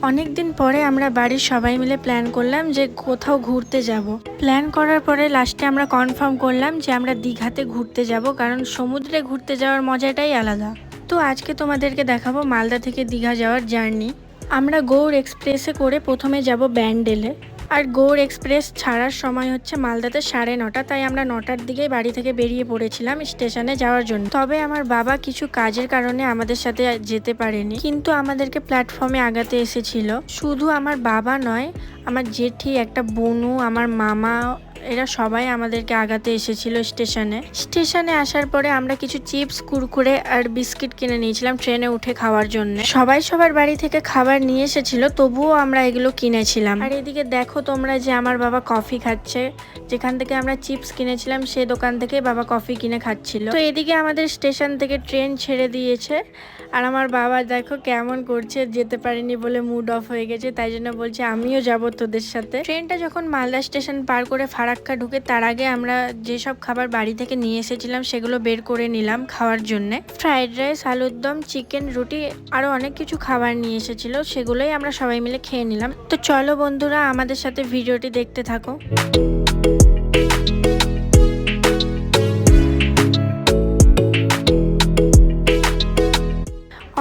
অনেক দিন পরে আমরা বাড়ির সবাই মিলে প্ল্যান করলাম যে কোথাও ঘুরতে যাব। প্ল্যান করার পরে লাস্টে আমরা কনফার্ম করলাম যে আমরা দীঘাতে ঘুরতে যাব, কারণ সমুদ্রে ঘুরতে যাওয়ার মজাটাই আলাদা। তো আজকে তোমাদেরকে দেখাবো মালদা থেকে দীঘা যাওয়ার জার্নি। আমরা গৌড় এক্সপ্রেসে করে প্রথমে যাব ব্যান্ডেলে, আর গৌড় এক্সপ্রেস ছাড়ার সময় হচ্ছে মালদাতে 9:30, তাই আমরা 9টার দিকেই বাড়ি থেকে বেরিয়ে পড়েছিলাম স্টেশনে যাওয়ার জন্য। তবে আমার বাবা কিছু কাজের কারণে আমাদের সাথে যেতে পারেনি, কিন্তু আমাদেরকে প্ল্যাটফর্মে আগাতে এসেছিল। শুধু আমার বাবা নয়, আমার জেঠি, একটা বোনু, আমার মামা, এরা সবাই আমাদেরকে আগাতে এসেছিল স্টেশনে আসার পরে আমরা কিছু চিপস, কুরকুরে আর বিস্কিট কিনে নিয়েছিলাম ট্রেনে উঠে খাওয়ার জন্য। সবাই সবার বাড়ি থেকে খাবার নিয়ে এসেছিল, তবুও আমরা এগুলো কিনেছিলাম। আর এদিকে দেখো তোমরা যে আমার বাবা কফি খাচ্ছে। যেখান থেকে আমরা চিপস কিনেছিলাম সেই দোকান থেকে বাবা কফি কিনে খাচ্ছিল। তো এদিকে আমাদের স্টেশন থেকে ট্রেন ছেড়ে দিয়েছে, আর আমার বাবা দেখো কেমন করছে, যেতে পারেনি বলে মুড অফ হয়ে গেছে, তাই জন্য বলছে আমিও যাবো তোদের সাথে। ট্রেনটা যখন মালদা স্টেশন পার করে ফারাক্কা ঢুকে, তার আগে আমরা যেসব খাবার বাড়ি থেকে নিয়ে এসেছিলাম সেগুলো বের করে নিলাম খাওয়ার জন্য। ফ্রাইড রাইস, আলুর দম, চিকেন, রুটি, আরো অনেক কিছু খাবার নিয়ে এসেছিল, সেগুলোই আমরা সবাই মিলে খেয়ে নিলাম। তো চলো বন্ধুরা, আমাদের সাথে ভিডিওটি দেখতে থাকো।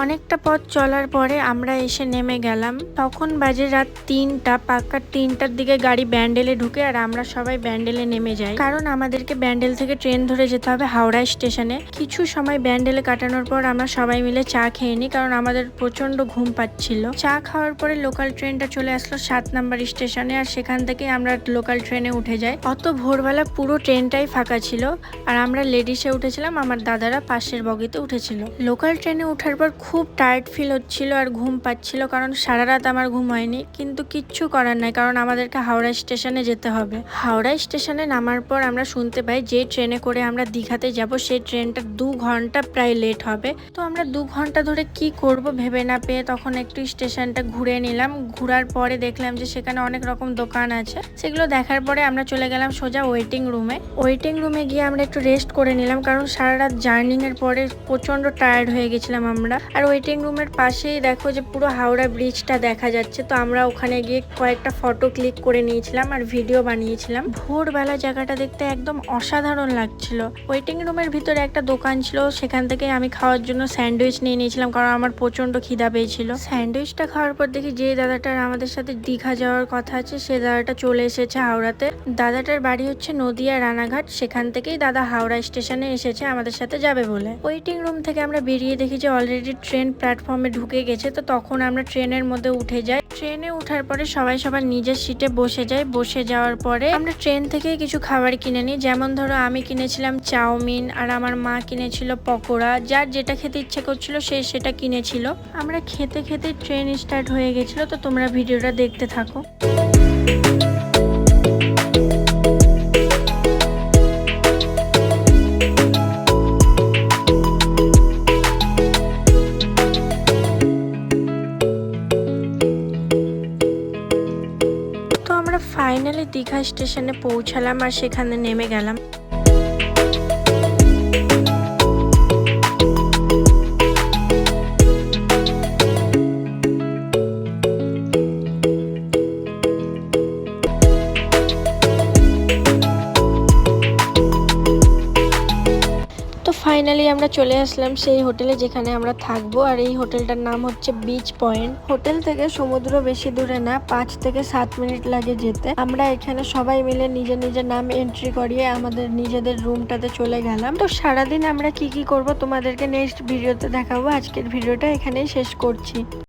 অনেকটা পথ চলার পরে আমরা এসে নেমে গেলাম। তখন বাজে রাত 3টা, পাক্কা 3টার দিকে গাড়ি ব্যান্ডেলে ঢুকে, আর আমরা সবাই ব্যান্ডেলে নেমে যাই, কারণ আমাদেরকে ব্যান্ডেল থেকে ট্রেন ধরে যেতে হবে হাওড়া স্টেশনে। কিছু সময় ব্যান্ডেলে কাটানোর পর আমরা সবাই মিলে চা খেয়ে নিই, কারণ আমাদের প্রচন্ড ঘুম পাচ্ছিল। চা খাওয়ার পরে লোকাল ট্রেনটা চলে আসলো 7 নম্বর স্টেশনে, আর সেখান থেকে আমরা লোকাল ট্রেনে উঠে যাই। অত ভোরবেলা পুরো ট্রেনটাই ফাঁকা ছিল, আর আমরা লেডিসে উঠেছিলাম, আমার দাদারা পাশের বগিতে উঠেছিল। লোকাল ট্রেনে ওঠার পর খুব টায়ার্ড ফিল হচ্ছিল আর ঘুম পাচ্ছিল, কারণ সারা রাত আমার ঘুম হয়নি, কিন্তু কিচ্ছু করার নাই, কারণ আমাদেরকে হাওড়া স্টেশনে যেতে হবে। হাওড়া স্টেশনে নামার পর আমরা শুনতে পাই যে ট্রেনে করে আমরা দীঘাতে যাব সেই ট্রেনটা 2 ঘন্টা প্রায় লেট হবে। তো আমরা 2 ঘন্টা ধরে কি করব ভেবে না পেয়ে তখন একটু স্টেশনটা ঘুরে নিলাম। ঘুরার পরে দেখলাম যে সেখানে অনেক রকম দোকান আছে, সেগুলো দেখার পরে আমরা চলে গেলাম সোজা ওয়েটিং রুমে গিয়ে আমরা একটু রেস্ট করে নিলাম, কারণ সারা রাত জার্নিং এর পরে প্রচন্ড টায়ার্ড হয়ে গেছিলাম আমরা। আর ওয়েটিং রুমের পাশেই দেখো যে পুরো হাওড়া ব্রিজটা দেখা যাচ্ছে, তো আমরা ওখানে গিয়ে কয়েকটা ফটো ক্লিক করে নিয়েছিলাম আর ভিডিও বানিয়েছিলাম। ভোরবেলা জায়গাটা দেখতে একদম অসাধারণ লাগছিল। ওয়েটিং রুমের ভিতরে একটা দোকান ছিল, সেখান থেকে আমি খাওয়ার জন্য স্যান্ডউইচ নিয়ে নিয়েছিলাম, কারণ আমার প্রচন্ড খিদা পেয়েছিল। স্যান্ডউইচটা খাওয়ার পর দেখি যে দাদাটার আমাদের সাথে দীঘা যাওয়ার কথা আছে সে দাদাটা চলে এসেছে হাওড়াতে। দাদাটার বাড়ি হচ্ছে নদিয়া রানাঘাট, সেখান থেকেই দাদা হাওড়া স্টেশনে এসেছে আমাদের সাথে যাবে বলে। ওয়েটিং রুম থেকে আমরা বেরিয়ে দেখি যে অলরেডি ট্রেন প্ল্যাটফর্মে ঢুকে গেছে। তো তখন আমরা ট্রেনের মধ্যে উঠে যাই। ট্রেনে ওঠার পরে সবাই সবার নিজের সিটে বসে যায়। বসে যাওয়ার পরে আমরা ট্রেন থেকেই কিছু খাবার কিনে নিই, যেমন ধরো আমি কিনেছিলাম চাউমিন, আর আমার মা কিনেছিল পকোড়া। যার যেটা খেতে ইচ্ছে করছিল সে সেটা কিনেছিল। আমরা খেতে খেতে ট্রেন স্টার্ট হয়ে গেছিল। তো তোমরা ভিডিওটা দেখতে থাকো। ফাইনালি দীঘা স্টেশনে পৌঁছালাম আর সেখানে নেমে গেলাম। ফাইনালি আমরা চলে আসলাম সেই হোটেলে যেখানে আমরা থাকবো, আর এই হোটেলটার নাম হচ্ছে বিচ পয়েন্ট। হোটেল থেকে সমুদ্র বেশি দূরে না, 5 থেকে 7 মিনিট লাগে যেতে। আমরা এখানে সবাই মিলে নিজের নিজের নাম এন্ট্রি করিয়ে আমাদের নিজেদের রুমটাতে চলে গেলাম। তো সারাদিন আমরা কি কি করব তোমাদেরকে নেক্সট ভিডিওতে দেখাবো। আজকের ভিডিওটা এখানেই শেষ করছি।